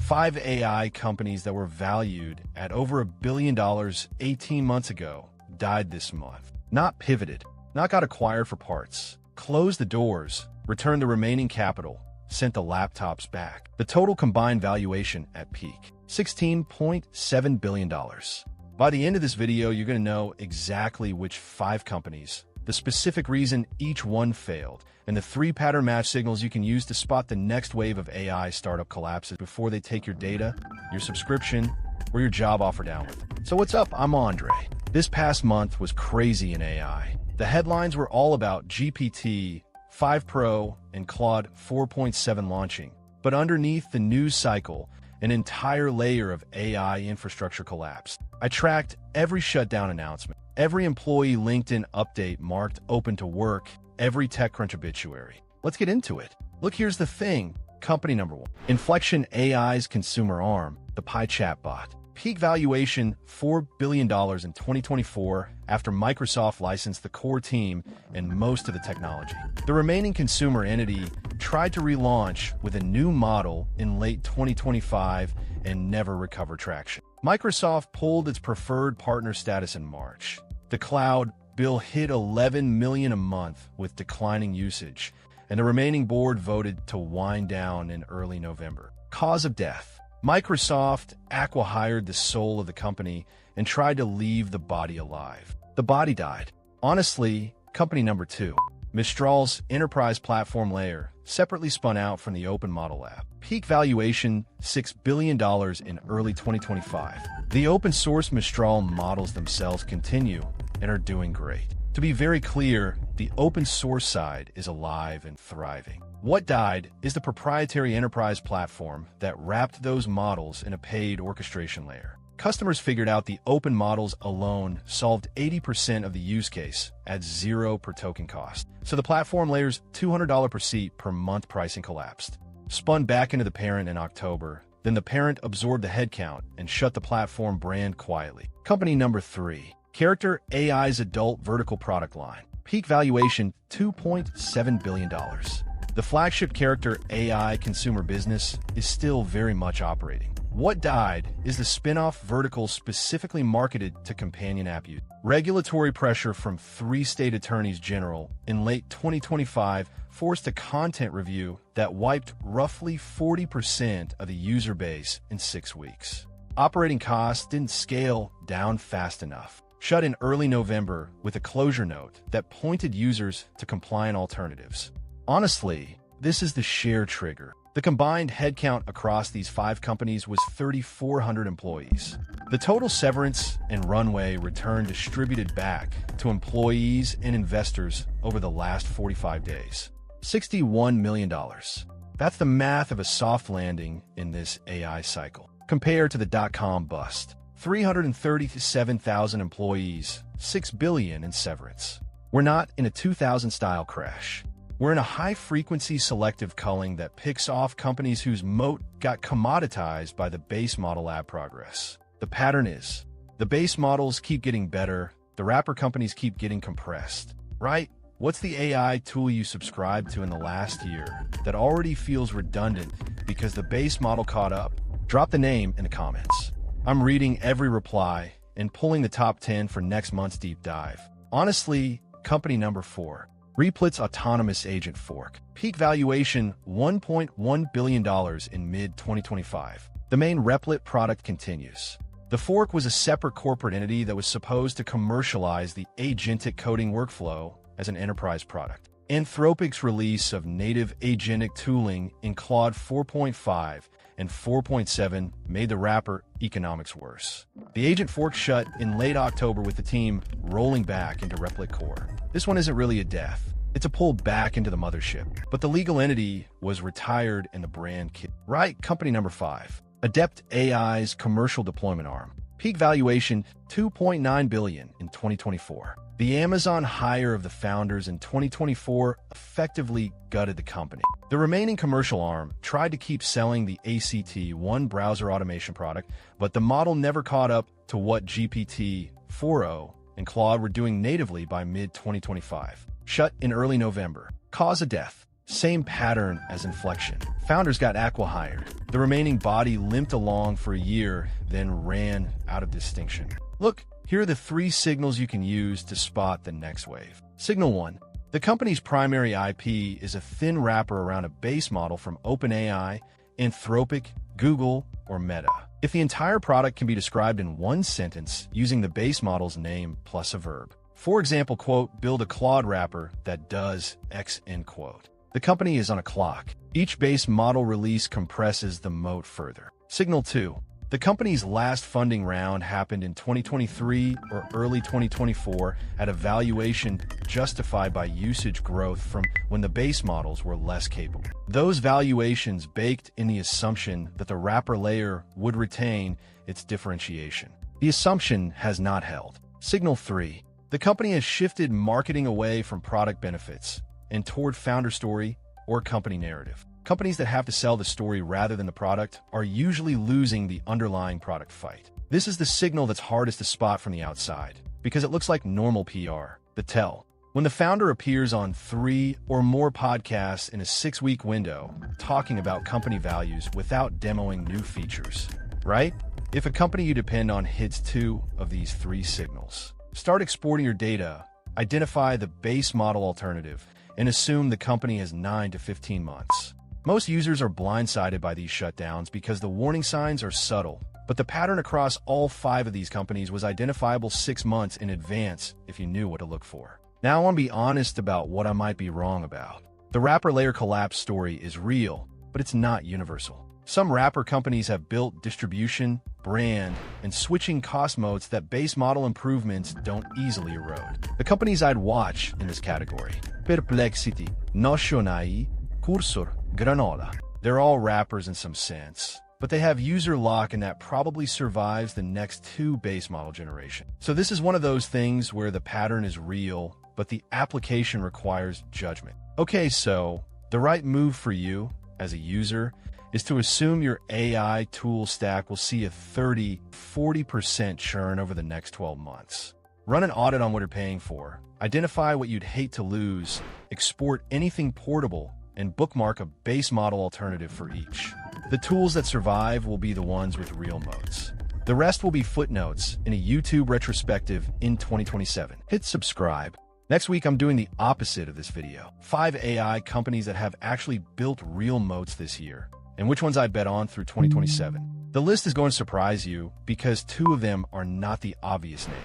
5 AI companies that were valued at over $1 billion 18 months ago died this month. Not pivoted, not got acquired for parts, closed the doors, returned the remaining capital, sent the laptops back. The total combined valuation at peak, $16.7 billion. By the end of this video, you're going to know exactly which 5 companies, the specific reason each one failed, and the 3 pattern match signals you can use to spot the next wave of AI startup collapses before they take your data, your subscription, or your job offer down with. So what's up? I'm Andre. This past month was crazy in AI. The headlines were all about GPT-5 Pro and Claude 4.7 launching. But underneath the news cycle, an entire layer of AI infrastructure collapsed. I tracked every shutdown announcement, every employee LinkedIn update marked open to work, every TechCrunch obituary. Let's get into it. Look, here's the thing. Company number 1. Inflection AI's consumer arm, the Pi chatbot. Peak valuation, $4 billion in 2024 after Microsoft licensed the core team and most of the technology. The remaining consumer entity tried to relaunch with a new model in late 2025 and never recovered traction. Microsoft pulled its preferred partner status in March. The cloud bill hit $11 million a month with declining usage, and the remaining board voted to wind down in early November. Cause of death. Microsoft acqui-hired the soul of the company and tried to leave the body alive. The body died. Honestly, company number 2, Mistral's enterprise platform layer, separately spun out from the open model app. Peak valuation, $6 billion in early 2025. The open source Mistral models themselves continue and are doing great. To be very clear, the open source side is alive and thriving. What died is the proprietary enterprise platform that wrapped those models in a paid orchestration layer. Customers figured out the open models alone solved 80% of the use case at $0 per token cost. So the platform layer's $200 per seat per month pricing collapsed. Spun back into the parent in October, then the parent absorbed the headcount and shut the platform brand quietly. Company number 3, Character AI's adult vertical product line. Peak valuation, $2.7 billion. The flagship Character AI consumer business is still very much operating. What died is the spin-off vertical specifically marketed to companion app use. Regulatory pressure from 3 state attorneys general in late 2025 forced a content review that wiped roughly 40% of the user base in 6 weeks. Operating costs didn't scale down fast enough. Shut in early November with a closure note that pointed users to compliant alternatives. Honestly, this is the share trigger. The combined headcount across these 5 companies was 3,400 employees. The total severance and runway return distributed back to employees and investors over the last 45 days. $61 million. That's the math of a soft landing in this AI cycle. Compared to the dot-com bust. 337,000 employees, $6 billion in severance. We're not in a 2000-style crash. We're in a high-frequency selective culling that picks off companies whose moat got commoditized by the base model ad progress. The pattern is, the base models keep getting better, the wrapper companies keep getting compressed. Right? What's the AI tool you subscribed to in the last year that already feels redundant because the base model caught up? Drop the name in the comments. I'm reading every reply and pulling the top 10 for next month's deep dive. Honestly, company number 4, Replit's autonomous agent fork. Peak valuation, $1.1 billion in mid-2025. The main Replit product continues. The fork was a separate corporate entity that was supposed to commercialize the agentic coding workflow as an enterprise product. Anthropic's release of native agentic tooling in Claude 4.5 and 4.7 made the wrapper economics worse. The agent fork shut in late October with the team rolling back into Replit Core. This one isn't really a death. It's a pull back into the mothership. But the legal entity was retired and the brand killed. Right, company number 5. Adept AI's commercial deployment arm. Peak valuation, $2.9 billion in 2024. The Amazon hire of the founders in 2024 effectively gutted the company. The remaining commercial arm tried to keep selling the ACT1 browser automation product, but the model never caught up to what GPT-4o and Claude were doing natively by mid-2025. Shut in early November. Cause of death. Same pattern as Inflection. Founders got acqui-hired. The remaining body limped along for a year, then ran out of distinction. Look, here are the 3 signals you can use to spot the next wave. Signal 1. The company's primary IP is a thin wrapper around a base model from OpenAI, Anthropic, Google, or Meta. If the entire product can be described in one sentence using the base model's name plus a verb. For example, quote, build a Claude wrapper that does X, end quote. The company is on a clock. Each base model release compresses the moat further. Signal 2. The company's last funding round happened in 2023 or early 2024 at a valuation justified by usage growth from when the base models were less capable. Those valuations baked in the assumption that the wrapper layer would retain its differentiation. The assumption has not held. Signal 3. The company has shifted marketing away from product benefits and toward founder story or company narrative. Companies that have to sell the story rather than the product are usually losing the underlying product fight. This is the signal that's hardest to spot from the outside because it looks like normal PR. The tell. When the founder appears on 3 or more podcasts in a 6-week window talking about company values without demoing new features, right? If a company you depend on hits 2 of these 3 signals, start exporting your data, identify the base model alternative, and assume the company has 9 to 15 months. Most users are blindsided by these shutdowns because the warning signs are subtle, but the pattern across all 5 of these companies was identifiable 6 months in advance if you knew what to look for. Now I want to be honest about what I might be wrong about. The wrapper layer collapse story is real, but it's not universal. Some wrapper companies have built distribution, brand, and switching cost moats that base model improvements don't easily erode. The companies I'd watch in this category: Perplexity, Notion AI, Cursor, Granola. They're all wrappers in some sense, but they have user lock and that probably survives the next 2 base model generation. So this is one of those things where the pattern is real, but the application requires judgment. Okay, so the right move for you as a user is to assume your AI tool stack will see a 30–40% churn over the next 12 months. Run an audit on what you're paying for, identify what you'd hate to lose, export anything portable, and bookmark a base model alternative for each. The tools that survive will be the ones with real moats. The rest will be footnotes in a YouTube retrospective in 2027. Hit subscribe. Next week, I'm doing the opposite of this video. 5 AI companies that have actually built real moats this year, and which ones I bet on through 2027. The list is going to surprise you because 2 of them are not the obvious name.